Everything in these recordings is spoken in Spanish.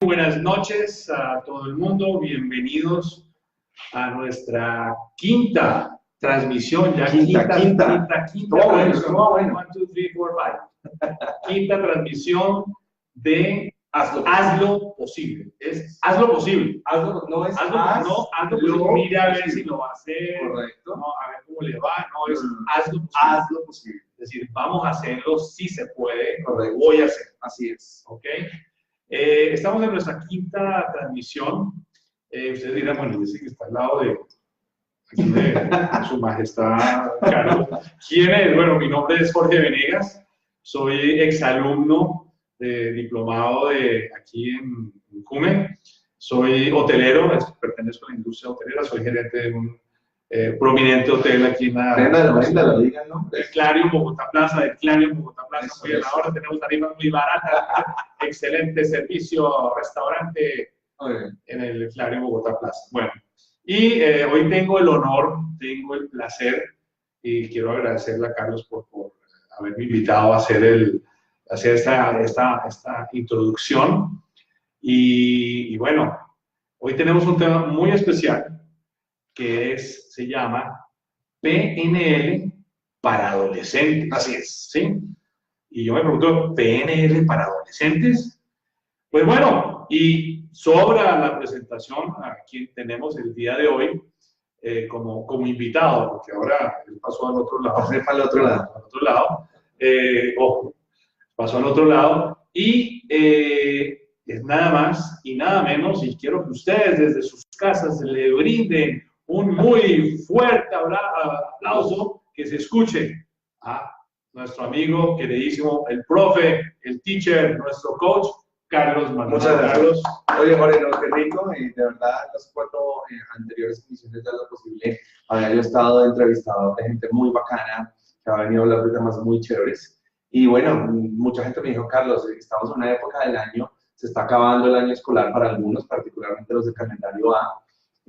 Buenas noches a todo el mundo, bienvenidos a nuestra quinta transmisión, ya quinta transmisión, 1, 2, 3, 4, 5. Quinta transmisión de Hazlo Posible. Es Hazlo Posible. No es Hazlo Posible. Mire a ver si lo va a hacer. Correcto. No, a ver cómo le va. No, es Hazlo Posible. Hazlo posible. Es decir, vamos a hacerlo si se puede. Correcto. Voy a hacer. Así es. ¿Ok? Estamos en nuestra quinta transmisión. Ustedes dirán, bueno, dice que está al lado de Su Majestad Carlos. ¿Quién es? Bueno, mi nombre es Jorge Venegas. Soy exalumno diplomado de aquí en CUME. Soy hotelero, pertenezco a la industria hotelera. Soy gerente de un prominente hotel aquí en la digan, ¿no? del Clarion Bogotá Plaza, muy a la hora, tenemos tarifas muy baratas, excelente servicio, restaurante en el Clarion Bogotá Plaza. Bueno, y hoy tengo el honor, tengo el placer, y quiero agradecerle a Carlos por haberme invitado a hacer esta introducción. Y bueno, hoy tenemos un tema muy especial que se llama PNL para adolescentes. Así es. ¿Sí? Y yo me pregunto, ¿PNL para adolescentes? Pues bueno, y sobra la presentación a quien tenemos el día de hoy como invitado, porque ahora él pasó al otro lado. Al otro lado. Ojo, pasó al otro lado. Y es nada más y nada menos, y quiero que ustedes desde sus casas le brinden un muy fuerte aplauso, que se escuche a nuestro amigo queridísimo, el profe, el teacher, nuestro coach, Carlos Maldonado. Muchas gracias. Oye, Jorge, no, qué rico, y de verdad, las 4 anteriores emisiones de Lo Posible, había yo estado de entrevistador de gente muy bacana, que ha venido a hablar de temas muy chéveres. Y bueno, mucha gente me dijo, Carlos, estamos en una época del año, se está acabando el año escolar para algunos, particularmente los del calendario A.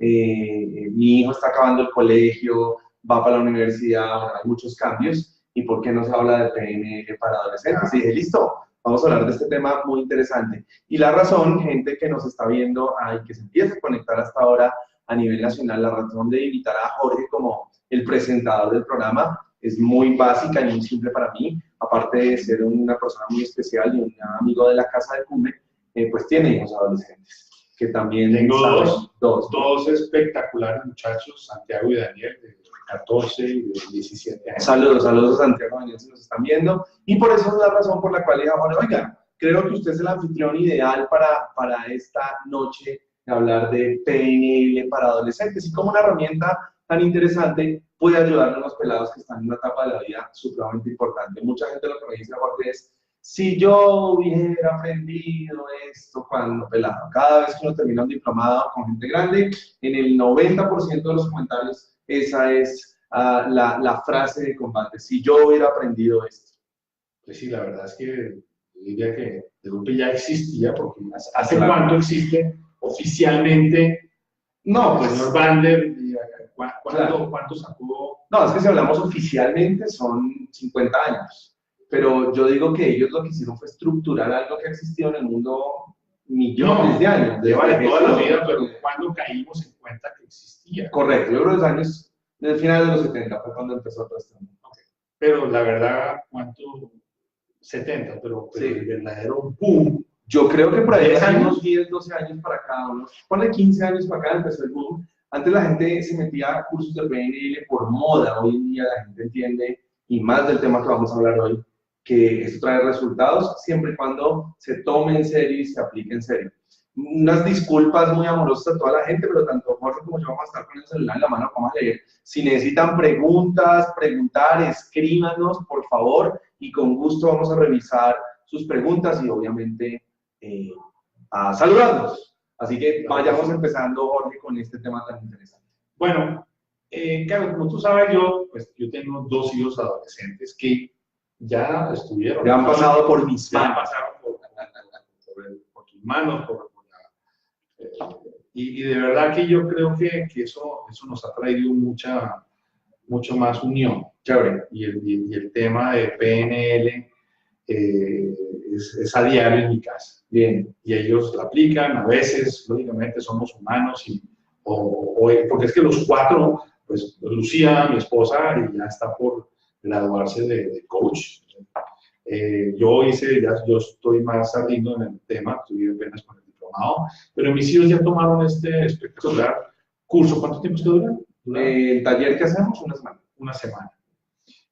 Mi hijo está acabando el colegio, va para la universidad, bueno, hay muchos cambios, y ¿por qué no se habla de PNL para adolescentes? Y dije, listo, vamos a hablar de este tema muy interesante. Y la razón, gente que nos está viendo y que se empieza a conectar hasta ahora a nivel nacional, la razón de invitar a Jorge como el presentador del programa es muy básica y muy simple para mí. Aparte de ser una persona muy especial y un amigo de la casa de CUME, pues tiene hijos adolescentes. Que también tengo dos espectaculares muchachos, Santiago y Daniel, de 14 y de 17 años. Saludos a Santiago y Daniel, si nos están viendo. Y por eso es la razón por la cual dije, bueno, oiga, creo que usted es el anfitrión ideal para esta noche de hablar de PNL para adolescentes. Y como una herramienta tan interesante puede ayudar a los pelados que están en una etapa de la vida supremamente importante. Mucha gente lo que me dice, Jorge, es, si yo hubiera aprendido esto cuando pelado. Cada vez que uno termina un diplomado con gente grande, en el 90% de los comentarios, esa es la frase de combate. Si yo hubiera aprendido esto. Pues sí, la verdad es que yo diría que el grupo ya existía, porque ¿hace cuánto existe oficialmente? No, pues señor Bander, ¿cuánto sacó? No, es que si hablamos oficialmente son 50 años. Pero yo digo que ellos lo que hicieron fue estructurar algo que ha existido en el mundo millones de años. Lleva toda la vida, pero ¿cuándo caímos en cuenta que existía? Correcto, yo creo que los años, del final de los 70 fue cuando empezó todo esto. Okay. Pero la verdad, ¿cuánto? 70, pero sí. El verdadero boom. Yo creo que por ahí hace unos 10, 12 años para cada uno. Ponle 15 años para acá empezó el boom. Antes la gente se metía a cursos de PNL por moda. Hoy en día la gente entiende, y más del tema que vamos a hablar hoy, que esto trae resultados siempre y cuando se tome en serio y se aplique en serio. Unas disculpas muy amorosas a toda la gente, pero tanto Jorge como yo vamos a estar con el celular en la mano, vamos a leer. Si necesitan preguntar, escríbanos, por favor, y con gusto vamos a revisar sus preguntas y obviamente a saludarnos. Así que vayamos empezando, Jorge, con este tema tan interesante. Bueno, Carlos, como tú sabes, yo tengo 2 hijos adolescentes que ya estuvieron. Ya han pasado por mis manos. Ya pasaron por tus manos, y de verdad que yo creo que eso nos ha traído mucho más unión. Chévere. Y el tema de PNL es a diario en mi casa. Bien. Y ellos la aplican, a veces, lógicamente, somos humanos, porque es que los cuatro, pues Lucía, mi esposa, ya está por graduarse de coach. Yo estoy más saliendo en el tema, estoy apenas con el diplomado, pero mis hijos ya tomaron este espectacular curso. ¿Cuánto tiempo se dura? El taller que hacemos, una semana. Una semana.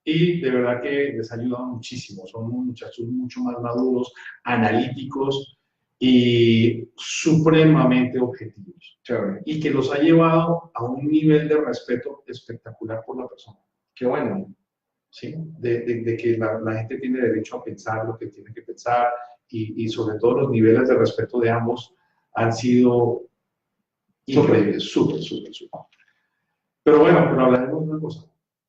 Y de verdad que les ha ayudado muchísimo. Son muchachos mucho más maduros, analíticos y supremamente objetivos. Chévere. Y que los ha llevado a un nivel de respeto espectacular por la persona. Qué bueno. ¿Sí? De que la gente tiene derecho a pensar lo que tiene que pensar y sobre todo los niveles de respeto de ambos han sido increíbles, súper. Pero bueno, pero hablaremos de una cosa.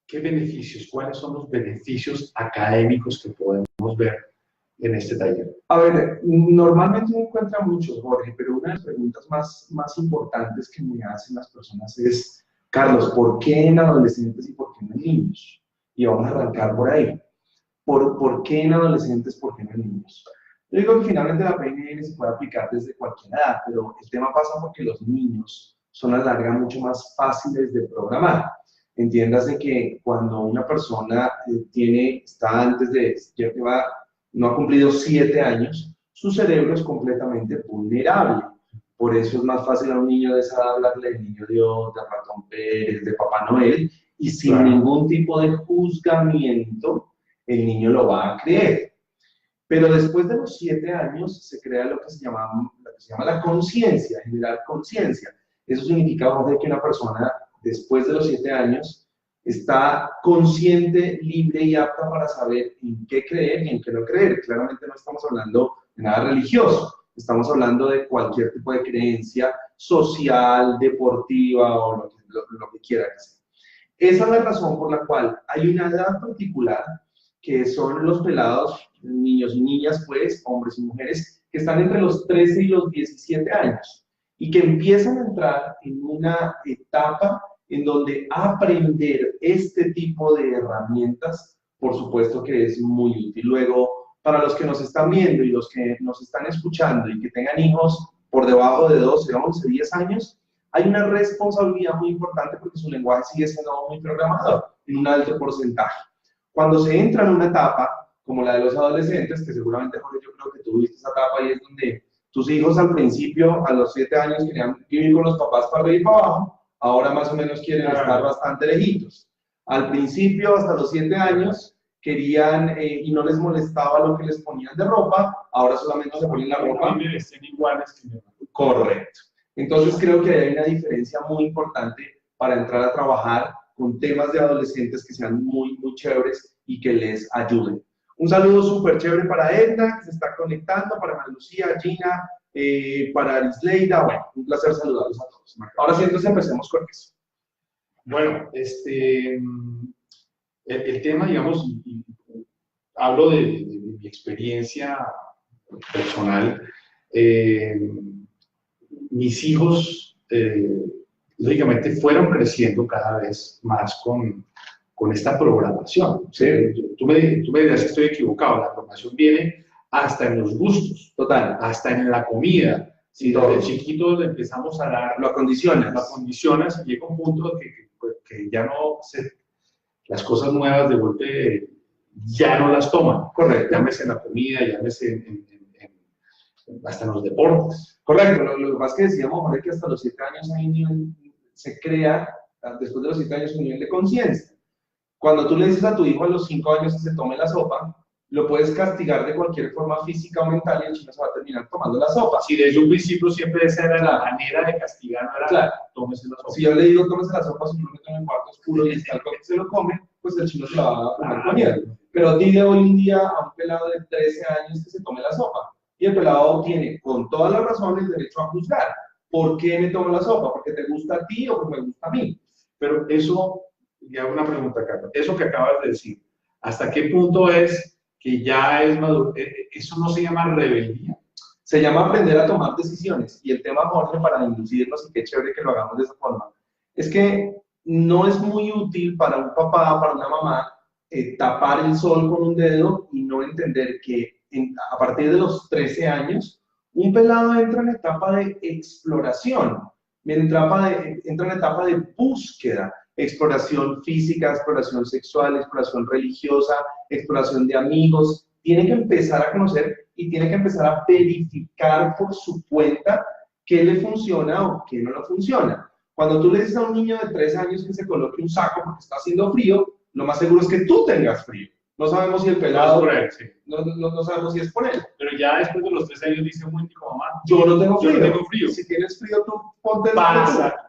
¿Qué beneficios? ¿Cuáles son los beneficios académicos que podemos ver en este taller? A ver, normalmente uno encuentra muchos, Jorge, pero una de las preguntas más importantes que me hacen las personas es, Carlos, ¿por qué en adolescentes y por qué no en niños? Y vamos a arrancar por ahí. ¿Por qué en adolescentes, por qué no en niños? Yo digo que finalmente la PNL se puede aplicar desde cualquier edad, pero el tema pasa porque los niños son a la larga mucho más fáciles de programar. Entiéndase que cuando una persona no ha cumplido 7 años, su cerebro es completamente vulnerable. Por eso es más fácil a un niño de esa edad hablarle del niño Dios, de Ratón Pérez, de Papá Noel, y sin ningún tipo de juzgamiento, el niño lo va a creer. Pero después de los 7 años se crea lo que se llama la conciencia, generar conciencia. Eso significa, Jorge, que una persona después de los 7 años está consciente, libre y apta para saber en qué creer y en qué no creer. Claramente no estamos hablando de nada religioso, estamos hablando de cualquier tipo de creencia social, deportiva o lo que quiera que sea. Esa es la razón por la cual hay una edad particular que son los pelados, niños y niñas, pues, hombres y mujeres, que están entre los 13 y los 17 años y que empiezan a entrar en una etapa en donde aprender este tipo de herramientas, por supuesto que es muy útil. Luego, para los que nos están viendo y los que nos están escuchando y que tengan hijos por debajo de 12, 11, 10 años, hay una responsabilidad muy importante porque su lenguaje sigue siendo muy programador en un alto porcentaje. Cuando se entra en una etapa como la de los adolescentes, que seguramente, Jorge, yo creo que tú viste esa etapa y es donde tus hijos al principio, a los 7 años, querían vivir con los papás para arriba y para abajo, ahora más o menos quieren estar bastante lejitos. Al principio, hasta los 7 años, querían y no les molestaba lo que les ponían de ropa, ahora solamente se ponen la ropa. Estén iguales que mi. Correcto. Entonces creo que hay una diferencia muy importante para entrar a trabajar con temas de adolescentes que sean muy chéveres y que les ayuden. Un saludo súper chévere para Edna, que se está conectando, para María Lucía, Gina, para Arisleida. Bueno, un placer saludarlos a todos. Ahora sí, entonces empecemos con eso. Bueno, el tema, digamos, hablo de mi experiencia personal. Mis hijos, lógicamente, fueron creciendo cada vez más con esta programación. ¿Sí? Tú me dirás que estoy equivocado, la programación viene hasta en los gustos, total, hasta en la comida. Si desde chiquitos le empezamos a dar, lo acondicionas y llega un punto que ya no las cosas nuevas de golpe ya no las toman. Correcto. Llámese en la comida, llámese hasta en los deportes. Correcto, lo que pasa es que decíamos, Jorge, que hasta los 7 años se crea, después de los 7 años, un nivel de conciencia. Cuando tú le dices a tu hijo a los 5 años que se tome la sopa, lo puedes castigar de cualquier forma física o mental y el chino se va a terminar tomando la sopa. Si desde un principio siempre esa era la manera de castigar, no era claro. Tómese la sopa. Si yo le digo tómese la sopa, si no me toma en cuarto oscuro y está algo que se lo come, pues el chino se la va a comer comiendo. Pero dile hoy en día a un pelado de 13 años que se tome la sopa. Y el pelado tiene, con todas las razones, el derecho a juzgar. ¿Por qué me tomo la sopa? ¿Porque te gusta a ti o porque me gusta a mí? Pero eso, y hago una pregunta, Carlos, eso que acabas de decir, ¿hasta qué punto es que ya es maduro? ¿Eso no se llama rebeldía? Se llama aprender a tomar decisiones. Y el tema, Jorge, para inducirnos, y qué chévere que lo hagamos de esa forma, es que no es muy útil para un papá, para una mamá, tapar el sol con un dedo y no entender que a partir de los 13 años, un pelado entra en la etapa de exploración, entra en la etapa de búsqueda, exploración física, exploración sexual, exploración religiosa, exploración de amigos. Tiene que empezar a conocer y tiene que empezar a verificar por su cuenta qué le funciona o qué no le funciona. Cuando tú le dices a un niño de 3 años que se coloque un saco porque está haciendo frío, lo más seguro es que tú tengas frío. No sabemos si el pelado... por él, sí. No sabemos si es por él. Pero ya después de los 3 años dice un momento, mamá, yo no tengo frío. Yo no tengo frío. Si tienes frío, tú ponte... Pasa.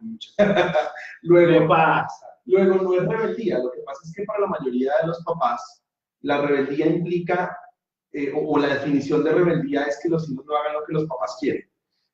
Luego, pasa. Luego, no es rebeldía. Lo que pasa es que para la mayoría de los papás, la rebeldía implica, o la definición de rebeldía es que los hijos no hagan lo que los papás quieren.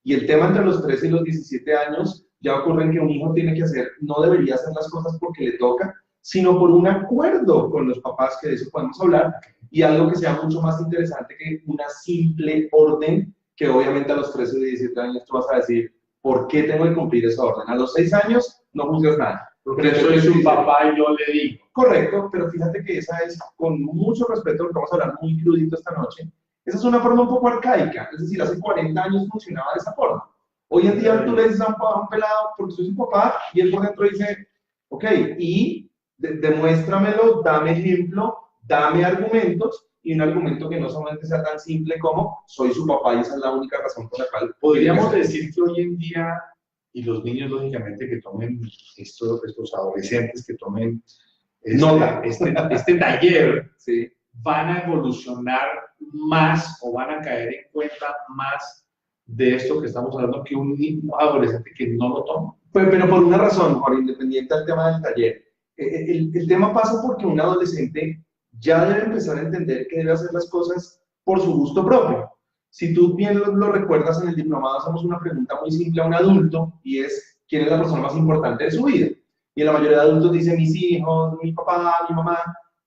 Y el tema entre los 13 y los 17 años ya ocurre en que un hijo tiene que hacer, no debería hacer las cosas porque le toca, sino por un acuerdo con los papás, que de eso podemos hablar, y algo que sea mucho más interesante que una simple orden, que obviamente a los 13 o 17 años tú vas a decir, ¿por qué tengo que cumplir esa orden? A los 6 años no juzgas nada. Porque soy su papá y yo le digo. Correcto, pero fíjate que esa es, con mucho respeto, lo que vamos a hablar muy crudito esta noche, esa es una forma un poco arcaica, es decir, hace 40 años funcionaba de esa forma. Hoy en día tú le dices a un pelado, porque soy su papá, y él por dentro dice, ok, y demuéstramelo, dame ejemplo, dame argumentos, y un argumento que no solamente sea tan simple como soy su papá y esa es la única razón por la cual... Podríamos decir que hoy en día, y los niños lógicamente que tomen estos adolescentes que tomen este taller, sí, van a evolucionar más o van a caer en cuenta más de esto que estamos hablando que un adolescente que no lo toma. Pero por una razón, Jorge, independiente del tema del taller. El tema pasa porque un adolescente ya debe empezar a entender que debe hacer las cosas por su gusto propio. Si tú bien lo recuerdas, en el diplomado hacemos una pregunta muy simple a un adulto y es, ¿quién es la persona más importante de su vida? Y la mayoría de adultos dicen, mis hijos, mi papá, mi mamá.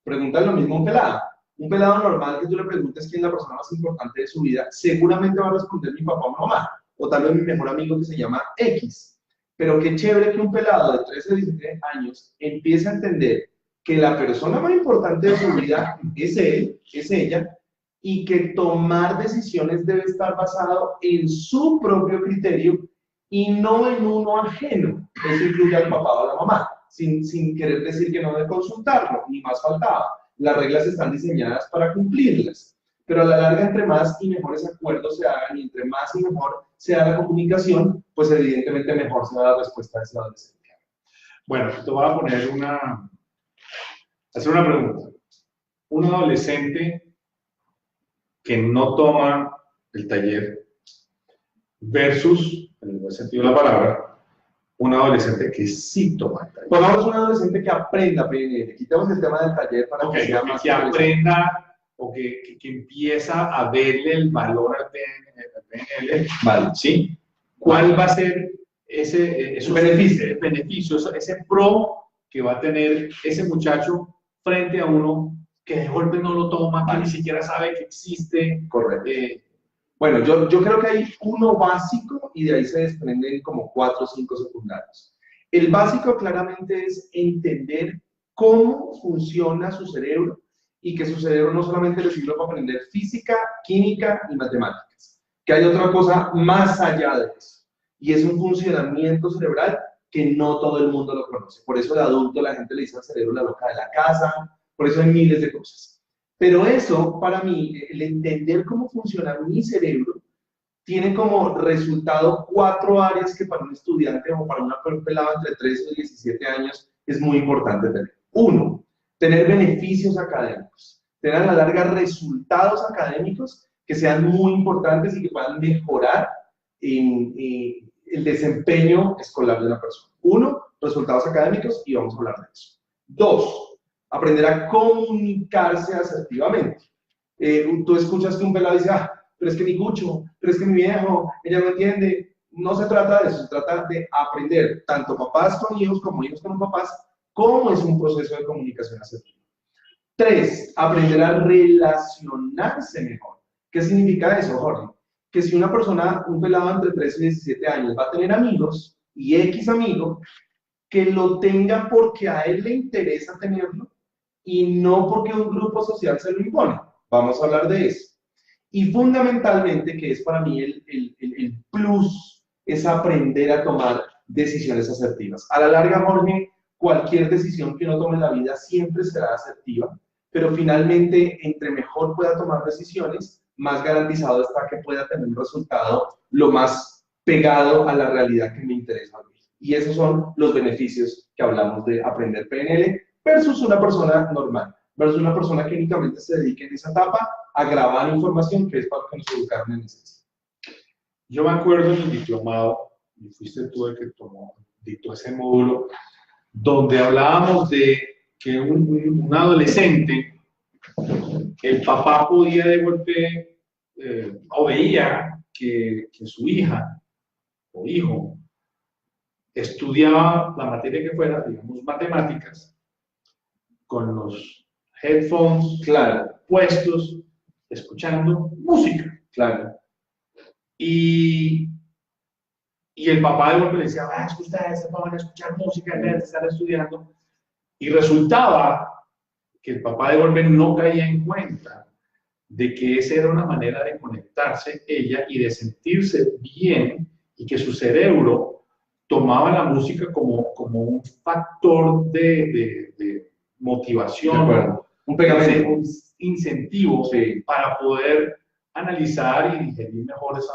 Preguntan lo mismo a un pelado. Un pelado normal que tú le preguntes quién es la persona más importante de su vida, seguramente va a responder mi papá o mi mamá, o tal vez mi mejor amigo que se llama X. Pero qué chévere que un pelado de 13 o 17 años empiece a entender que la persona más importante de su vida es él, es ella, y que tomar decisiones debe estar basado en su propio criterio y no en uno ajeno. Eso incluye al papá o a la mamá, sin querer decir que no debe consultarlo, ni más faltaba. Las reglas están diseñadas para cumplirlas, pero a la larga, entre más y mejores acuerdos se hagan y entre más y mejor sea la comunicación, pues evidentemente mejor será la respuesta de ese adolescente. Bueno, te voy a poner hacer una pregunta. Un adolescente que no toma el taller versus, en el buen sentido de la palabra, un adolescente que sí toma el taller. Por ahora es un adolescente que aprenda a PNL. Quitamos el tema del taller para que sea más... Que aprenda o que empieza a verle el valor al PNL. Vale. ¿Sí? ¿Cuál va a ser ese beneficio, ese pro que va a tener ese muchacho frente a uno que de golpe no lo toma, que ni siquiera sabe que existe? Correcto. Bueno, yo creo que hay uno básico y de ahí se desprenden como 4 o 5 secundarios. El básico claramente es entender cómo funciona su cerebro y que su cerebro no solamente le sirve para aprender física, química y matemáticas, que hay otra cosa más allá de eso. Y es un funcionamiento cerebral que no todo el mundo lo conoce. Por eso de adulto la gente le dice al cerebro la loca de la casa, por eso hay miles de cosas. Pero eso, para mí, el entender cómo funciona mi cerebro, tiene como resultado 4 áreas que para un estudiante o para una pelada entre 13 y 17 años es muy importante tener. 1, tener beneficios académicos, tener a la larga resultados académicos que sean muy importantes y que puedan mejorar el desempeño escolar de la persona. 1, resultados académicos, y vamos a hablar de eso. 2, aprender a comunicarse asertivamente. Tú escuchas que un pelado dice, pero es que mi cucho, pero es que mi viejo, ella no entiende. No se trata de eso, se trata de aprender, tanto papás con hijos como hijos con papás, cómo es un proceso de comunicación asertiva. 3, aprender a relacionarse mejor. ¿Qué significa eso, Jorge? Que si una persona, un pelado entre 13 y 17 años, va a tener amigos y X amigo, que lo tenga porque a él le interesa tenerlo y no porque un grupo social se lo impone. Vamos a hablar de eso. Y fundamentalmente, que es para mí el plus, es aprender a tomar decisiones asertivas. A la larga, Jorge, cualquier decisión que uno tome en la vida siempre será asertiva, pero finalmente, entre mejor pueda tomar decisiones, más garantizado está que pueda tener un resultado lo más pegado a la realidad que me interesa a mí. Y esos son los beneficios que hablamos de aprender PNL versus una persona normal, versus una persona que únicamente se dedique en esa etapa a grabar información, que es para que nos educaron en esencia. Yo me acuerdo en el diplomado, y fuiste tú el que dictó ese módulo, donde hablábamos de que un adolescente, el papá podía de golpe, o veía que su hija o hijo estudiaba la materia que fuera, digamos, matemáticas, con los headphones puestos, escuchando música. Y el papá de golpe le decía, es que ustedes van a escuchar música en vez de estar estudiando. Y resultaba que el papá de golpe no caía en cuenta de que esa era una manera de conectarse ella y de sentirse bien, y que su cerebro tomaba la música como un factor de motivación, un pegamento, un incentivo para poder analizar y digerir mejor esa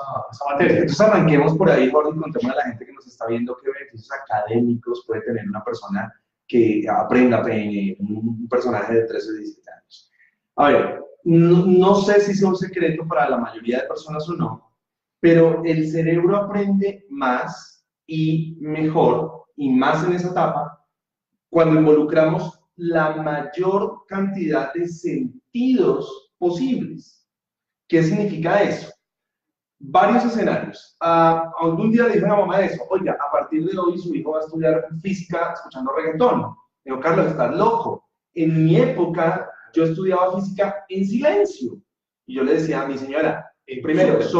materia. Entonces arranquemos por ahí, Jorge, y contemos a la gente que nos está viendo qué beneficios académicos puede tener una persona que aprenda PNL, un personaje de 13 o 17 años. A ver, no sé si es un secreto para la mayoría de personas o no, pero el cerebro aprende más y mejor, y más en esa etapa, cuando involucramos la mayor cantidad de sentidos posibles. ¿Qué significa eso? Varios escenarios. Algún día le dije a la mamá de eso, oiga, a partir de hoy su hijo va a estudiar física escuchando reggaetón. Digo, Carlos, estás loco. En mi época, yo estudiaba física en silencio. Y yo le decía a mi señora, primero, es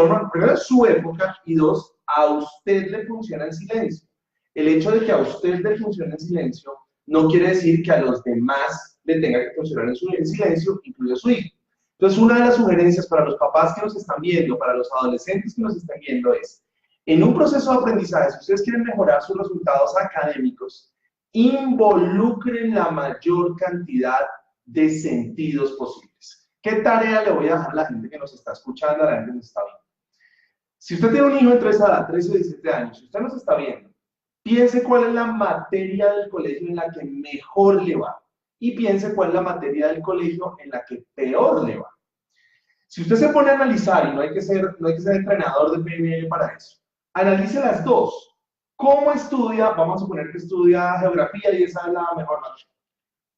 su época, y dos, a usted le funciona el silencio. El hecho de que a usted le funcione el silencio no quiere decir que a los demás le tenga que funcionar en silencio, incluido su hijo. Entonces, una de las sugerencias para los papás que nos están viendo, para los adolescentes que nos están viendo es, en un proceso de aprendizaje, si ustedes quieren mejorar sus resultados académicos, involucren la mayor cantidad de sentidos posibles. ¿Qué tarea le voy a dejar a la gente que nos está escuchando, a la gente que nos está viendo? Si usted tiene un hijo entre esa edad, 13 o 17 años, si usted nos está viendo, piense cuál es la materia del colegio en la que mejor le va, y piense cuál es la materia del colegio en la que peor le va. Si usted se pone a analizar, y no hay que ser entrenador de PNL para eso, analice las dos. ¿Cómo estudia? Vamos a suponer que estudia geografía y esa es la mejor materia.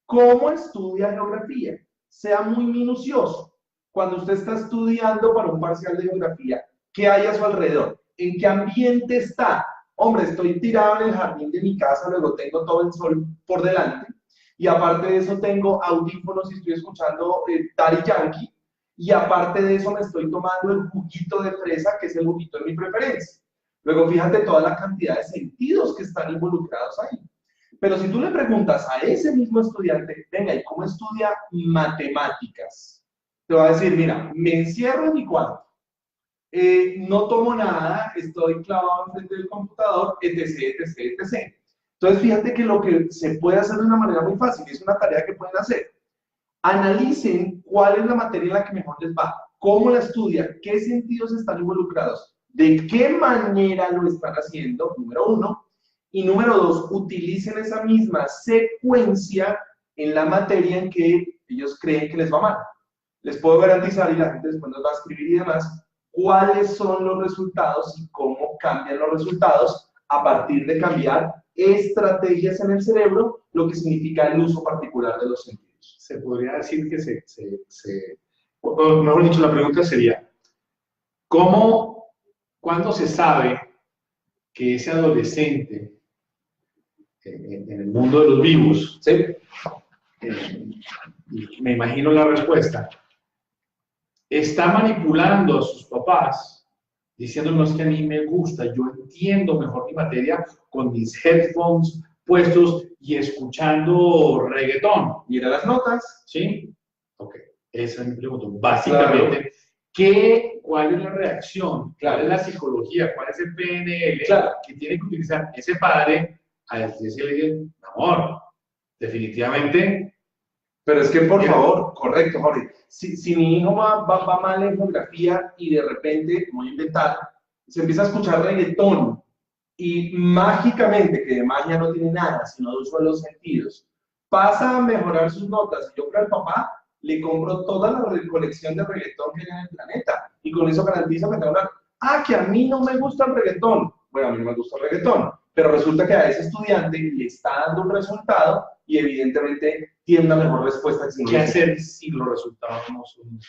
¿Cómo estudia geografía? Sea muy minucioso. Cuando usted está estudiando para un parcial de geografía, ¿qué hay a su alrededor? ¿En qué ambiente está? Hombre, estoy tirado en el jardín de mi casa, luego tengo todo el sol por delante, y aparte de eso tengo audífonos y estoy escuchando Daddy Yankee, y aparte de eso me estoy tomando el juguito de fresa, que es el juguito de mi preferencia. Luego fíjate toda la cantidad de sentidos que están involucrados ahí. Pero si tú le preguntas a ese mismo estudiante, venga, ¿y cómo estudia matemáticas? Te va a decir, mira, me encierro en mi cuarto, no tomo nada, estoy clavado enfrente del computador, etc, etc, etc. Entonces, fíjate que lo que se puede hacer de una manera muy fácil, es una tarea que pueden hacer. Analicen cuál es la materia en la que mejor les va, cómo la estudian, qué sentidos están involucrados, de qué manera lo están haciendo, número uno. Y número dos, utilicen esa misma secuencia en la materia en que ellos creen que les va mal. Les puedo garantizar, y la gente después nos va a escribir y demás, cuáles son los resultados y cómo cambian los resultados a partir de cambiar estrategias en el cerebro, lo que significa el uso particular de los sentidos. Se podría decir que o mejor dicho, la pregunta sería, ¿cuándo se sabe que ese adolescente en el mundo de los vivos, ¿sí? Me imagino la respuesta, está manipulando a sus papás, diciéndonos que a mí me gusta, yo entiendo mejor mi materia con mis headphones puestos y escuchando reggaetón? Mira las notas. ¿Sí? Ok, esa es mi pregunta. Básicamente, claro. ¿Cuál es la reacción? ¿Cuál es la psicología? ¿Cuál es el PNL que tiene que utilizar ese padre a decirle, amor, definitivamente? Pero es que, por favor, correcto, Jorge, si mi hijo va mal en geografía y de repente, voy a inventar, se empieza a escuchar reggaetón y mágicamente, que de magia no tiene nada, sino de uso de los sentidos, pasa a mejorar sus notas. Y yo creo al papá le compro toda la colección de reggaetón que hay en el planeta y con eso garantizo que tengo una... Ah, que a mí no me gusta el reggaetón. Bueno, a mí no me gusta el reggaetón, pero resulta que a ese estudiante le está dando un resultado y evidentemente tiene una mejor respuesta. ¿Qué hacer si los resultados no son?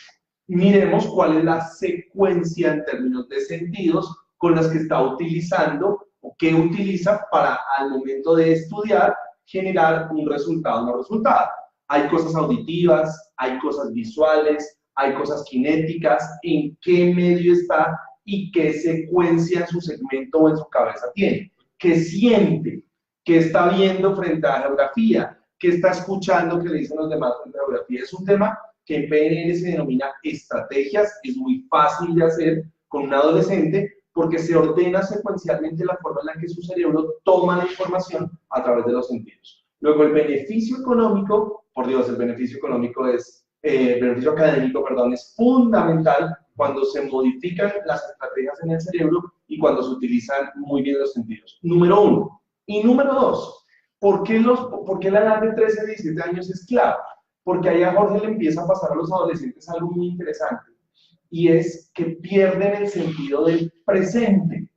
Miremos cuál es la secuencia en términos de sentidos con las que está utilizando o que utiliza para al momento de estudiar generar un resultado o no resultado. Hay cosas auditivas, hay cosas visuales, hay cosas kinéticas, en qué medio está y qué secuencia en su segmento o en su cabeza tiene, qué siente, qué está viendo frente a la geografía, qué está escuchando que le dicen los demás frente a la geografía. Es un tema que en PNL se denomina estrategias, es muy fácil de hacer con un adolescente porque se ordena secuencialmente la forma en la que su cerebro toma la información a través de los sentidos. Luego el beneficio económico, por Dios, el beneficio económico es, beneficio académico, perdón, es fundamental cuando se modifican las estrategias en el cerebro y cuando se utilizan muy bien los sentidos. Número uno. Y número dos, ¿por qué la edad de 13 a 17 años es clave? Porque ahí a Jorge le empieza a pasar a los adolescentes algo muy interesante, y es que pierden el sentido del presente.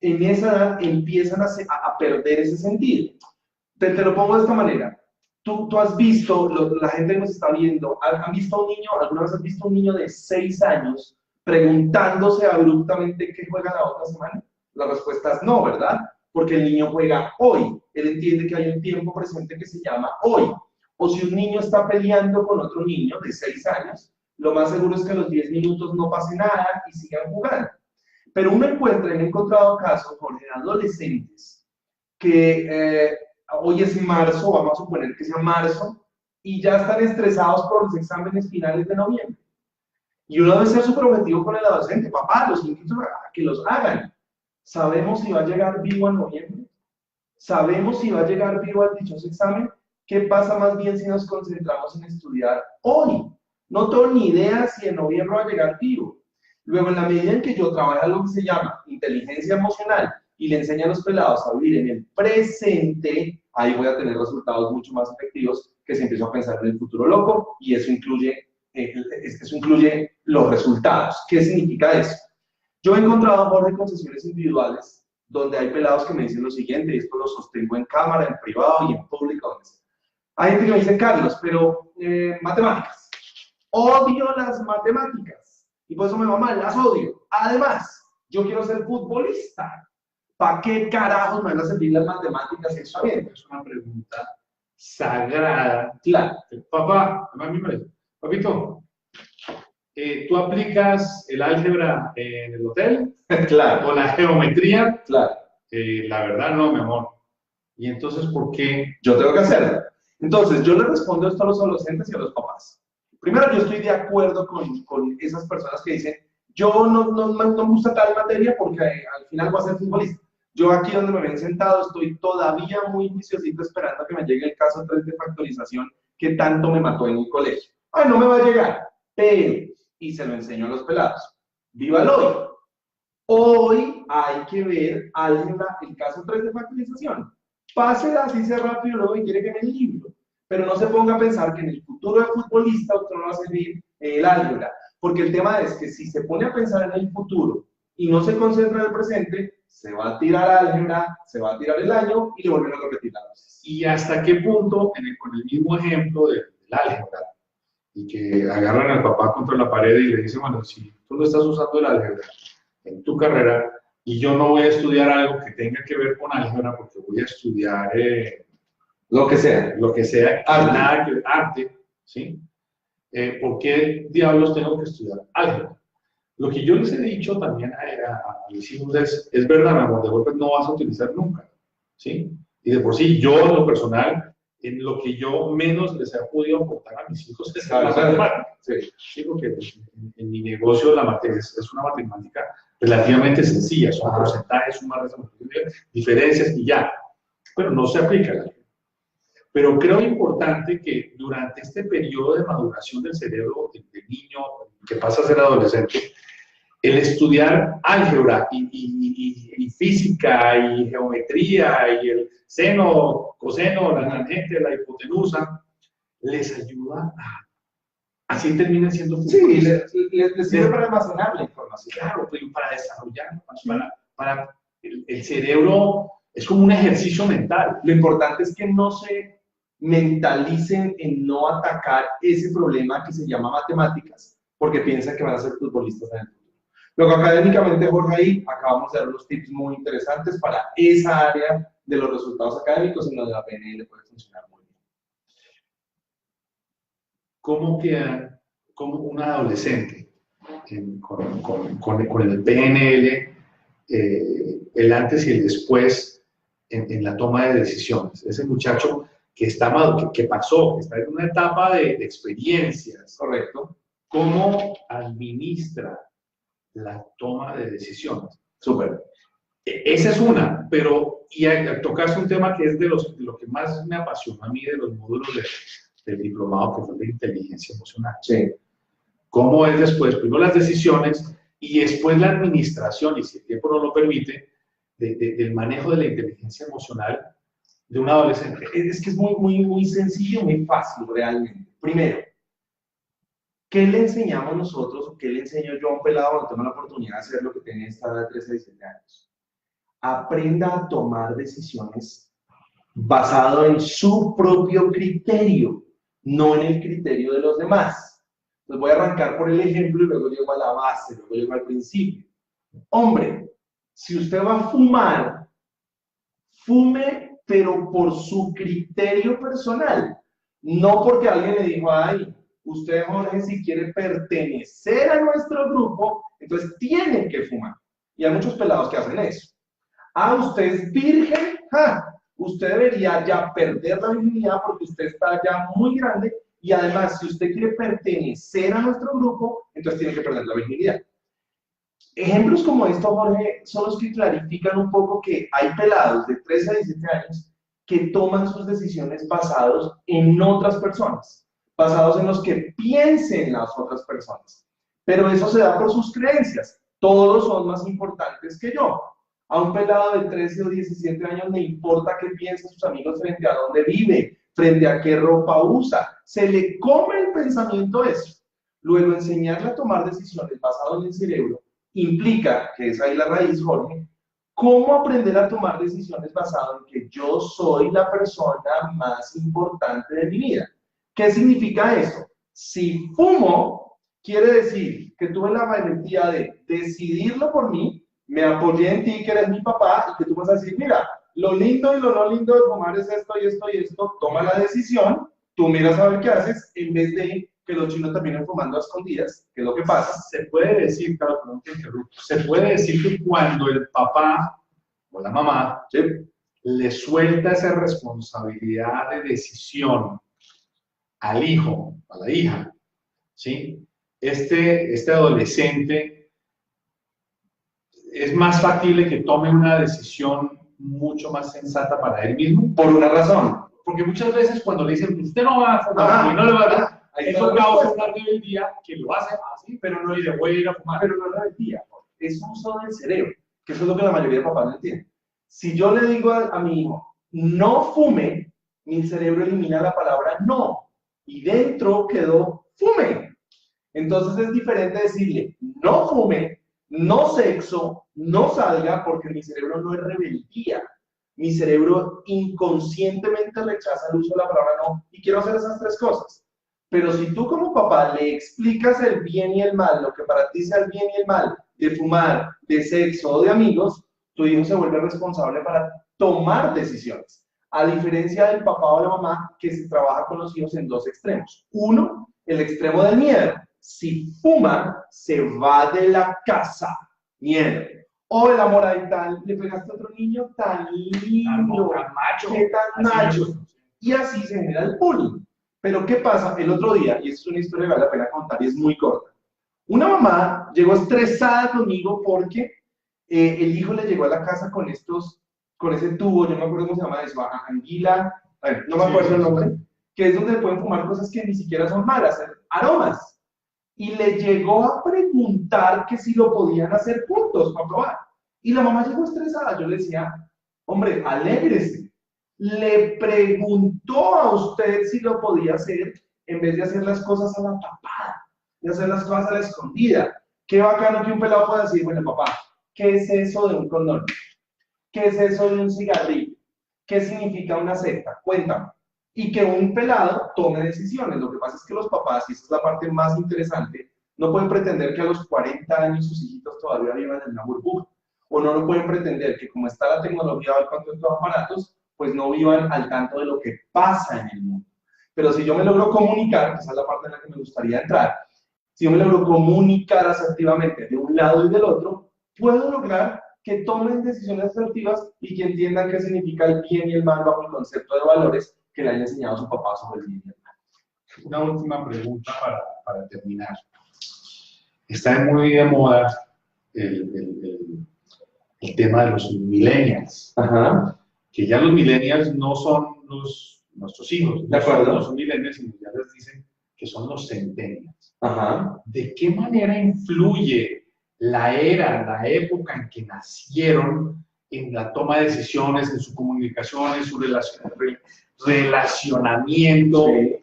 En esa edad empiezan a perder ese sentido. Te lo pongo de esta manera. Tú has visto, la gente que nos está viendo, ¿han visto a un niño, alguna vez has visto a un niño de 6 años preguntándose abruptamente qué juega la otra semana? La respuesta es no, ¿verdad? Porque el niño juega hoy. Él entiende que hay un tiempo presente que se llama hoy. O si un niño está peleando con otro niño de 6 años, lo más seguro es que a los 10 minutos no pase nada y sigan jugando. Pero uno encuentra, he encontrado casos, Jorge, de adolescentes que hoy es marzo, vamos a suponer que sea marzo, y ya están estresados por los exámenes finales de noviembre. Y uno debe ser súper objetivo con el adolescente. Papá, los invito a que los hagan. ¿Sabemos si va a llegar vivo a noviembre? ¿Sabemos si va a llegar vivo al dichoso examen? ¿Qué pasa más bien si nos concentramos en estudiar hoy? No tengo ni idea si en noviembre va a llegar vivo. Luego, en la medida en que yo trabajo lo que se llama inteligencia emocional y le enseño a los pelados a vivir en el presente, ahí voy a tener resultados mucho más efectivos que si empiezo a pensar en el futuro loco, y eso incluye los resultados. ¿Qué significa eso? Yo he encontrado, Jorge, concesiones individuales donde hay pelados que me dicen lo siguiente, y esto lo sostengo en cámara, en privado y en público, donde sea. Hay gente que me dice, Carlos, pero matemáticas. Odio las matemáticas y por eso me va mal, las odio. Además, yo quiero ser futbolista. ¿Para qué carajos me van a servir las matemáticas? Eso es una pregunta sagrada. Claro. Papá, a mí me parece. Papito, ¿tú aplicas el álgebra en el hotel? Claro. ¿O la geometría? Claro. La verdad no, mi amor. ¿Y entonces por qué? Yo tengo que hacerlo. Entonces, yo le respondo esto a los adolescentes y a los papás. Primero, yo estoy de acuerdo con esas personas que dicen, yo no me gusta tal materia porque al final voy a ser futbolista. Yo aquí donde me ven sentado estoy todavía muy juiciosito esperando que me llegue el caso 3 de factorización que tanto me mató en el colegio. Ay, no me va a llegar, pero, y se lo enseño a los pelados, viva el hoy. Hoy hay que ver álgebra, el caso 3 de factorización. Pásela así sea rápido luego y quiere que me el libro. Pero no se ponga a pensar que en el futuro de futbolista usted no va a servir el álgebra. Porque el tema es que si se pone a pensar en el futuro y no se concentra en el presente, se va a tirar álgebra, se va a tirar el año y le vuelven a repetir la dosis. ¿Y hasta qué punto, con el mismo ejemplo del álgebra, y que agarran al papá contra la pared y le dicen, bueno, si tú no estás usando el álgebra en tu carrera y yo no voy a estudiar algo que tenga que ver con álgebra porque voy a estudiar lo que sea, arte, ¿sí? ¿Por qué diablos tengo que estudiar álgebra? Lo que yo les he dicho también a mis hijos es verdad, mi amor, de golpe no vas a utilizar nunca, ¿sí? Y de por sí, yo en lo personal, en lo que yo menos les he podido aportar a mis hijos es Claro, la claro. matemática. Sí. Digo que en mi negocio la materia es una matemática relativamente sencilla, son porcentajes, sumas, diferencias y ya, pero no se aplica a la vida. Pero creo importante que durante este periodo de maduración del cerebro del niño que pasa a ser adolescente, el estudiar álgebra y física y geometría y el seno, coseno, la tangente, la hipotenusa, les ayuda así terminan siendo Sí, les sirve para almacenar la información. Claro, pero para desarrollar, para el cerebro es como un ejercicio mental. Lo importante es que no se mentalicen en no atacar ese problema que se llama matemáticas, porque piensan que van a ser futbolistas en el futuro. Luego, académicamente, Jorge, ahí acabamos de dar unos tips muy interesantes para esa área de los resultados académicos en donde la PNL puede funcionar muy bien. ¿Cómo queda como un adolescente con el PNL, el antes y el después en la toma de decisiones? Ese muchacho que pasó, que está en una etapa de experiencias. Correcto. ¿Cómo administra la toma de decisiones? Súper. Esa es una, pero tocaste un tema que es de lo que más me apasionó a mí de los módulos del diplomado, que fue de inteligencia emocional. Sí. ¿Cómo es después? Primero las decisiones y después la administración, y si el tiempo no lo permite, del manejo de la inteligencia emocional de un adolescente. Es que es muy sencillo, muy fácil realmente. Primero, ¿qué le enseñamos nosotros o qué le enseño yo a un pelado cuando tengo la oportunidad de hacer lo que tiene esta edad de 13 a 17 años? Aprenda a tomar decisiones basado en su propio criterio, no en el criterio de los demás. Entonces voy a arrancar por el ejemplo y luego llego a la base, luego llego al principio. Hombre, si usted va a fumar, fume, pero por su criterio personal, no porque alguien le dijo, ay, usted, Jorge, si quiere pertenecer a nuestro grupo, entonces tiene que fumar. Y hay muchos pelados que hacen eso. Ah, usted es virgen, usted debería ya perder la virginidad porque usted está ya muy grande y además, si usted quiere pertenecer a nuestro grupo, entonces tiene que perder la virginidad. Ejemplos como estos, Jorge, son los que clarifican un poco que hay pelados de 13 a 17 años que toman sus decisiones basados en otras personas, basados en los que piensen las otras personas. Pero eso se da por sus creencias. Todos son más importantes que yo. A un pelado de 13 o 17 años le importa qué piensan sus amigos frente a dónde vive, frente a qué ropa usa. Se le come el pensamiento eso. Luego, enseñarle a tomar decisiones basadas en el cerebro implica, que es ahí la raíz, Jorge, cómo aprender a tomar decisiones basadas en que yo soy la persona más importante de mi vida. ¿Qué significa eso? Si fumo, quiere decir que tuve la valentía de decidirlo por mí, me apoyé en ti, que eres mi papá, y que tú vas a decir, mira, lo lindo y lo no lindo de fumar es esto y esto y esto, toma la decisión, tú miras a ver qué haces, en vez de que los chinos terminen fumando a escondidas, que es lo que pasa. Se puede decir, claro, perdón que interrumpo, se puede decir que cuando el papá o la mamá le suelta esa responsabilidad de decisión al hijo, a la hija, ¿sí? Este adolescente es más factible que tome una decisión mucho más sensata para él mismo. Por una razón. Porque muchas veces cuando le dicen, usted no va a fumar, y no le va a dar, eso causa una rebeldía que lo hace así, pero no dice, voy a ir a fumar. Pero no es rebeldía, es uso del cerebro, que eso es lo que la mayoría de papás no entienden. Si yo le digo a mi hijo, no fume, mi cerebro elimina la palabra no, y dentro quedó fume. Entonces es diferente decirle, no fume, no sexo, no salga, porque mi cerebro no es rebeldía. Mi cerebro inconscientemente rechaza el uso de la palabra no, y quiero hacer esas tres cosas. Pero si tú como papá le explicas el bien y el mal, lo que para ti sea el bien y el mal, de fumar, de sexo o de amigos, tu hijo se vuelve responsable para tomar decisiones. A diferencia del papá o la mamá que se trabaja con los hijos en dos extremos. Uno, el extremo del miedo. Si fuma, se va de la casa. Miedo. O el amor ahí tal, le pegaste a otro niño tan lindo, tan macho, qué tan macho. y así se genera el bullying. Pero ¿qué pasa? El otro día, y esto es una historia que vale la pena contar y es muy corta, una mamá llegó estresada conmigo porque el hijo le llegó a la casa con ese tubo, yo no me acuerdo cómo se llama eso, anguila, a ver, no me acuerdo el nombre, que es donde pueden fumar cosas que ni siquiera son malas, aromas. Y le llegó a preguntar que si lo podían hacer juntos para probar. Y la mamá llegó estresada. Yo le decía, hombre, alégrese. Le preguntó a usted si lo podía hacer en vez de hacer las cosas a la papada, de hacer las cosas a la escondida. Qué bacano que un pelado pueda decir, bueno, papá, ¿qué es eso de un condón? ¿Qué es eso de un cigarrillo? ¿Qué significa una secta? Cuéntame. Y que un pelado tome decisiones. Lo que pasa es que los papás, y esa es la parte más interesante, no pueden pretender que a los 40 años sus hijitos todavía vivan en una burbuja. O no lo pueden pretender que como está la tecnología al tanto de estos aparatos, pues no vivan al tanto de lo que pasa en el mundo. Pero si yo me logro comunicar, esa es la parte en la que me gustaría entrar, si yo me logro comunicar asertivamente de un lado y del otro, puedo lograr que tomen decisiones asertivas y que entiendan qué significa el bien y el mal bajo el concepto de valores que le han enseñado a su papá sobre el bien y el mal. Una última pregunta para terminar. Está muy de moda el tema de los millennials. Ajá. Que ya los millennials no son nuestros hijos, de acuerdo. No son millennials, sino ya les dicen que son los centennials. Ajá. ¿De qué manera influye la era, la época en que nacieron en la toma de decisiones, en su comunicación, en su relacionamiento, sí.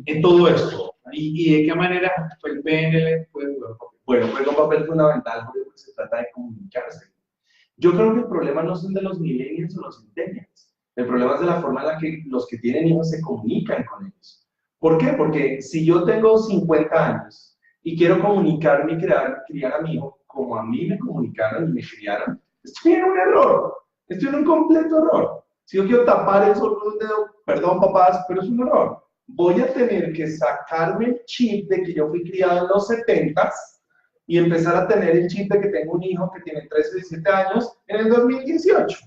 en todo esto? ¿Y de qué manera el PNL puede jugar un papel? Bueno, juega un papel fundamental porque se trata de comunicarse. Yo creo que el problema no son de los millennials o los centennials. El problema es de la forma en la que los que tienen hijos se comunican con ellos. ¿Por qué? Porque si yo tengo 50 años y quiero comunicarme y criar a mi hijo como a mí me comunicaron y me criaron, estoy en un error. Estoy en un completo error. Si yo quiero tapar el sol con un dedo, perdón papás, pero es un error. Voy a tener que sacarme el chip de que yo fui criado en los 70s y empezar a tener el chip de que tengo un hijo que tiene 13 o 17 años en el 2018.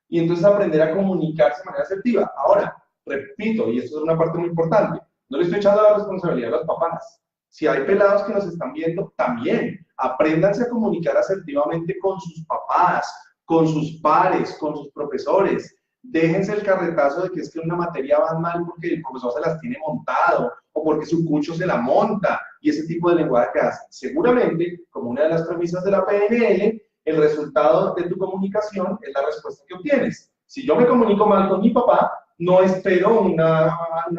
Y entonces aprender a comunicarse de manera asertiva. Ahora, repito, y esto es una parte muy importante, no le estoy echando la responsabilidad a los papás. Si hay pelados que nos están viendo, también apréndanse a comunicar asertivamente con sus papás, con sus pares, con sus profesores. Déjense el carretazo de que es que una materia va mal porque el profesor se las tiene montado o porque su cucho se la monta y ese tipo de lenguaje que hacen. Seguramente, como una de las premisas de la PNL, el resultado de tu comunicación es la respuesta que obtienes. Si yo me comunico mal con mi papá, no espero una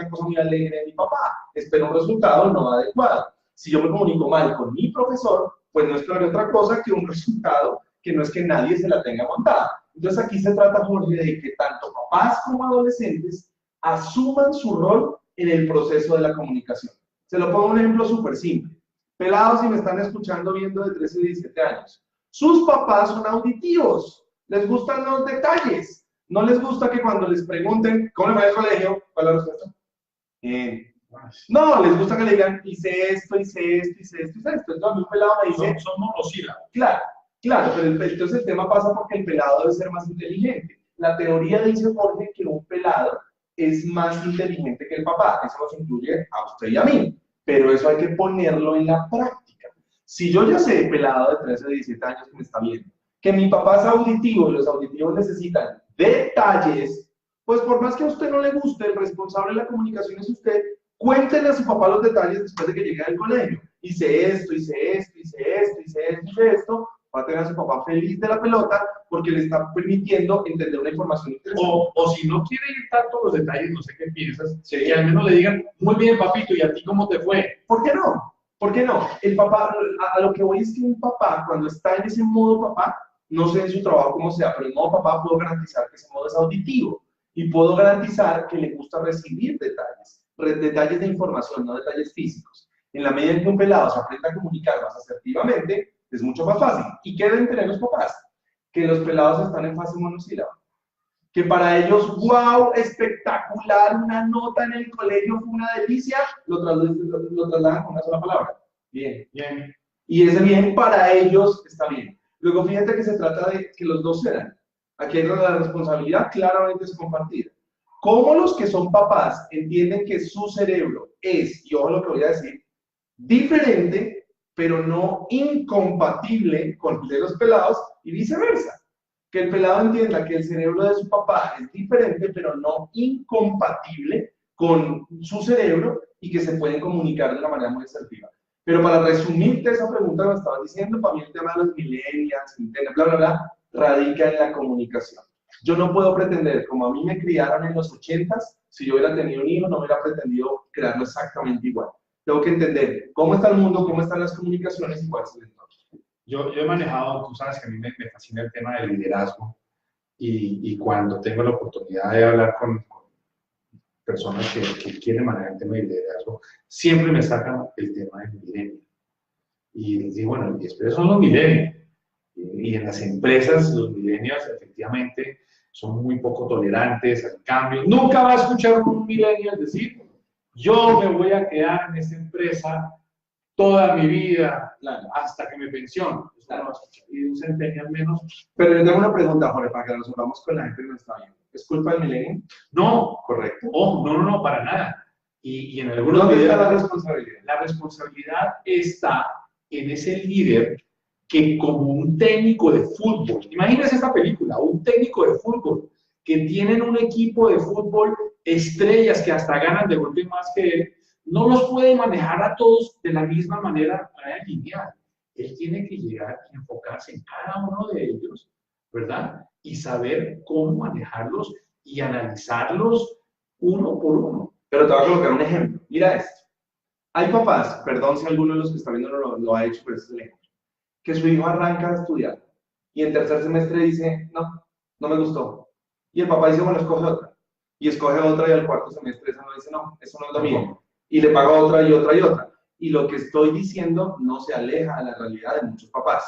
cosa muy alegre de mi papá, espero un resultado no adecuado. Si yo me comunico mal con mi profesor, pues no espero otra cosa que un resultado que no es que nadie se la tenga montada. Entonces aquí se trata, Jorge, de que tanto papás como adolescentes asuman su rol en el proceso de la comunicación. Se lo pongo un ejemplo súper simple. Pelados, si me están escuchando viendo de 13 y 17 años, sus papás son auditivos, les gustan los detalles, no les gusta que cuando les pregunten, ¿cómo le va el colegio? ¿Cuál es la respuesta? No, les gusta que le digan, hice esto, hice esto, hice esto, hice esto. Entonces a mí un pelado me dice... Son monosílabos. Claro, pero entonces el tema pasa porque el pelado debe ser más inteligente. La teoría dice, Jorge, que un pelado es más inteligente que el papá. Eso nos incluye a usted y a mí. Pero eso hay que ponerlo en la práctica. Si yo ya sé, pelado de 13 o 17 años que me está viendo, que mi papá es auditivo y los auditivos necesitan detalles, pues por más que a usted no le guste, el responsable de la comunicación es usted, cuéntenle a su papá los detalles después de que llegue al colegio. Hice esto, hice esto, hice esto, hice esto, hice esto. Va a tener a su papá feliz de la pelota porque le está permitiendo entender una información interesante. O si no quiere ir tanto los detalles, no sé qué piensas, sí, que al menos le digan, muy bien papito, ¿y a ti cómo te fue? ¿Por qué no? ¿Por qué no? El papá, a lo que voy es que un papá, cuando está en ese modo papá, no sé en su trabajo cómo sea, pero en modo papá puedo garantizar que ese modo es auditivo y puedo garantizar que le gusta recibir detalles, detalles de información, no detalles físicos. En la medida en que un pelado se aprenda a comunicar más asertivamente, es mucho más fácil. ¿Y qué deben tener los papás? Que los pelados están en fase monosílaba. Que para ellos, wow, espectacular, una nota en el colegio fue una delicia, lo trasladan con una sola palabra. Bien, bien. Y ese bien para ellos está bien. Luego fíjate que se trata de que los dos se dan. Aquí la responsabilidad claramente es compartida. cómo los que son papás entienden que su cerebro es, y ojo lo que voy a decir, diferente, pero no incompatible con el de los pelados y viceversa. Que el pelado entienda que el cerebro de su papá es diferente, pero no incompatible con su cerebro y que se pueden comunicar de una manera muy asertiva. Pero para resumirte esa pregunta que me estabas diciendo, para mí el tema de los millennials, bla, bla, bla, radica en la comunicación. Yo no puedo pretender, como a mí me criaron en los 80s, si yo hubiera tenido un hijo, no hubiera pretendido crearlo exactamente igual. Tengo que entender cómo está el mundo, cómo están las comunicaciones y cuál es el entorno. Yo he manejado, tú sabes que a mí me fascina el tema del liderazgo y cuando tengo la oportunidad de hablar con personas que quieren manejar el tema del liderazgo, siempre me sacan el tema del milenio. Y les digo, bueno, y después son los milenios. Y en las empresas, los millennials efectivamente son muy poco tolerantes al cambio. Nunca va a escuchar un millennial decir, yo me voy a quedar en esta empresa toda mi vida, hasta que me pensiono. Claro. Y un centennial menos. Pero yo tengo una pregunta, Jorge, para que nos unamos con la gente que nos está viendo. ¿Es culpa del milenio? No. Correcto. Oh, no, para nada. Y en algunos ¿Dónde videos, está la responsabilidad? La responsabilidad está en ese líder que como un técnico de fútbol, imagínense esta película, un técnico de fútbol, que tienen un equipo de fútbol, estrellas que hasta ganan de golpe más que él, no los puede manejar a todos de la misma manera lineal. Él tiene que llegar y enfocarse en cada uno de ellos, ¿verdad? Y saber cómo manejarlos y analizarlos uno por uno. Pero te voy a colocar un ejemplo. Mira esto. Hay papás, perdón si alguno de los que está viendo lo ha hecho, pero ese es el ejemplo, que su hijo arranca a estudiar y en tercer semestre dice, no me gustó. Y el papá dice, bueno, escoge otra. Y escoge otra y al cuarto semestre esa no dice, no, eso no es lo mío. Y le paga otra y otra y otra. Y lo que estoy diciendo no se aleja de la realidad de muchos papás.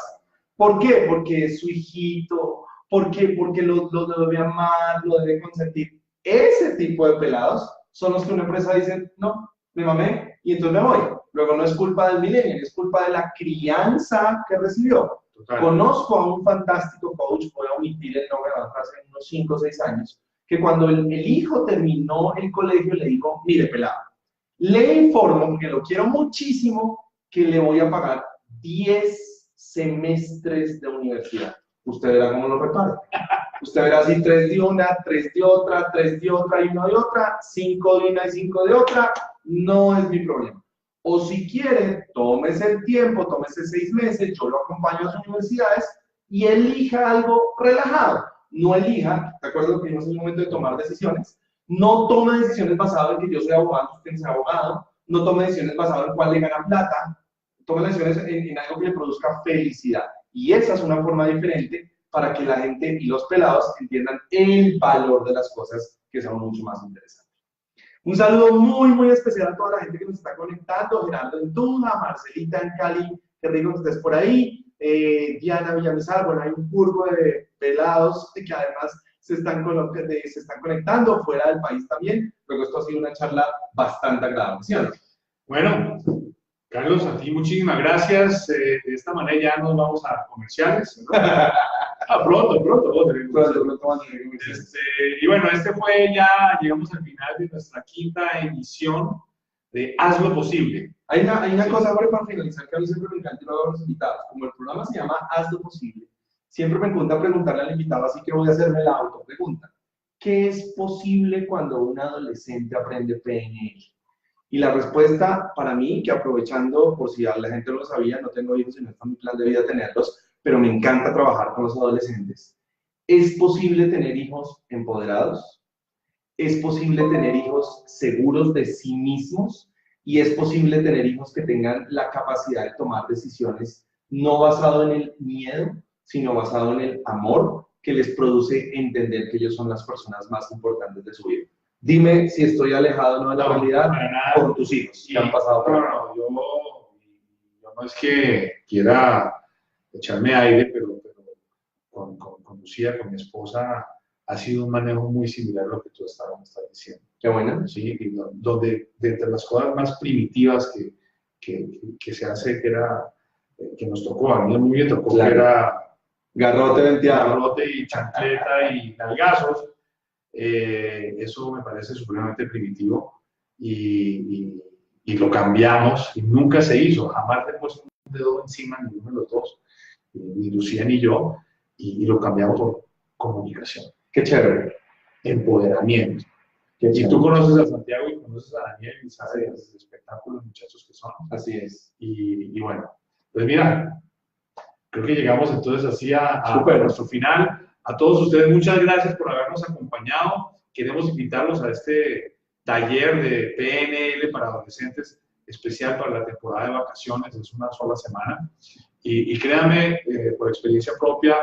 ¿Por qué? Porque es su hijito. ¿Por qué? Porque lo debe amar, lo debe consentir. Ese tipo de pelados son los que una empresa dice, no, me mamé y entonces me voy. Luego no es culpa del millennial, es culpa de la crianza que recibió. Total. Conozco a un fantástico coach, voy a omitir el nombre, hace unos 5 o 6 años, que cuando el hijo terminó el colegio le dijo, mire pelado, le informo, porque lo quiero muchísimo, que le voy a pagar 10 semestres de universidad. Usted verá cómo lo repara. Usted verá así 3 de una, 3 de otra, 3 de otra y 1 de otra, 5 de una y 5 de otra, no es mi problema. O si quiere, tómese el tiempo, tómese 6 meses, yo lo acompaño a las universidades y elija algo relajado. No elija, ¿de acuerdo? Que no es el momento de tomar decisiones. No tome decisiones basadas en que yo soy abogado, usted sea abogado. No tome decisiones basadas en cuál le gana plata. Tome decisiones en algo que le produzca felicidad. Y esa es una forma diferente para que la gente y los pelados entiendan el valor de las cosas que son mucho más interesantes. Un saludo muy especial a toda la gente que nos está conectando. Gerardo en Tunja, Marcelita en Cali, qué rico que estés por ahí. Diana Villamizar, bueno, hay un curvo de pelados que además se están conectando fuera del país también. Luego esto ha sido una charla bastante agradable, ¿sí o no? Bueno, Carlos, a ti muchísimas gracias. De esta manera ya nos vamos a comerciales, ¿no? Pronto. Y bueno, fue ya, llegamos al final de nuestra quinta emisión de Haz lo Posible. Hay una cosa para finalizar que a mí siempre me encanta y luego a los invitados. Como el programa se llama Haz lo Posible, siempre me encanta preguntarle al invitado, así que voy a hacerme la autopregunta. ¿Qué es posible cuando un adolescente aprende PNL? Y la respuesta para mí, que aprovechando, por si la gente no lo sabía, no tengo hijos y no está en mi plan de vida tenerlos, pero me encanta trabajar con los adolescentes. ¿Es posible tener hijos empoderados? ¿Es posible tener hijos seguros de sí mismos? Y es posible tener hijos que tengan la capacidad de tomar decisiones no basado en el miedo, sino basado en el amor que les produce entender que ellos son las personas más importantes de su vida. Dime si estoy alejado o no de la realidad con tus hijos que han pasado por ahí. Yo no es que quiera echarme aire, pero con Lucía, con mi esposa, ha sido un manejo muy similar a lo que tú estás diciendo. Qué bueno. Sí, donde de las cosas más primitivas que se hace, que nos tocó, a mí muy me tocó, claro, que era garrote, venteado. Garrote y chancleta y nalgazos. Eso me parece supremamente primitivo y lo cambiamos y nunca se hizo. Jamás le he puesto un dedo encima ninguno de los dos, ni Lucía ni yo, y lo cambiamos por comunicación. Qué chévere. Empoderamiento. Qué Y chévere. tú conoces a Santiago y conoces a Daniel y sabes los espectáculos, muchachos que son. Así es. Y bueno, pues mira, creo que llegamos entonces así a nuestro final. A todos ustedes, muchas gracias por habernos acompañado. Queremos invitarlos a este taller de PNL para adolescentes especial para la temporada de vacaciones. Es una sola semana. Y créanme, por experiencia propia,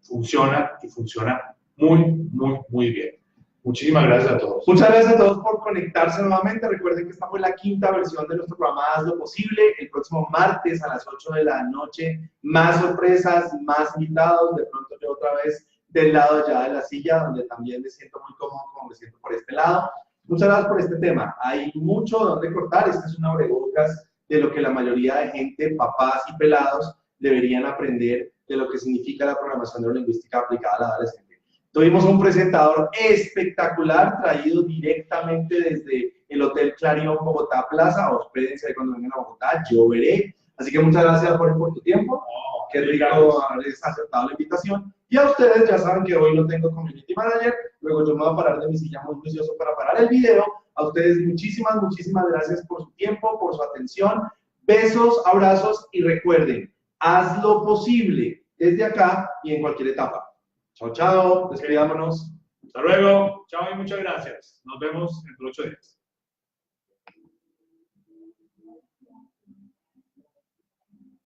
funciona y funciona muy bien. Muchísimas gracias a todos. Muchas gracias a todos por conectarse nuevamente. Recuerden que esta fue la 5ª versión de nuestro programa Haz lo Posible. El próximo martes a las 8 de la noche, más sorpresas, más invitados. De pronto yo otra vez del lado ya de la silla, donde también me siento muy cómodo como me siento por este lado. Muchas gracias por este tema. Hay mucho donde cortar. Esta es una abrebocas de lo que la mayoría de gente, papás y pelados, deberían aprender de lo que significa la programación neurolingüística aplicada a la adolescencia. Tuvimos un presentador espectacular traído directamente desde el Hotel Clarion Bogotá Plaza. Hospédense cuando vengan a Bogotá, yo veré. Así que muchas gracias por tu tiempo. Qué rico haberles aceptado la invitación. Y a ustedes ya saben que hoy no tengo Community Manager. Luego yo me voy a parar de mi silla muy juicioso para parar el video. A ustedes muchísimas gracias por su tiempo, por su atención. Besos, abrazos y recuerden, haz lo posible desde acá y en cualquier etapa. Chao, chao, despidámonos. Hasta luego, chao y muchas gracias. Nos vemos en 8 días.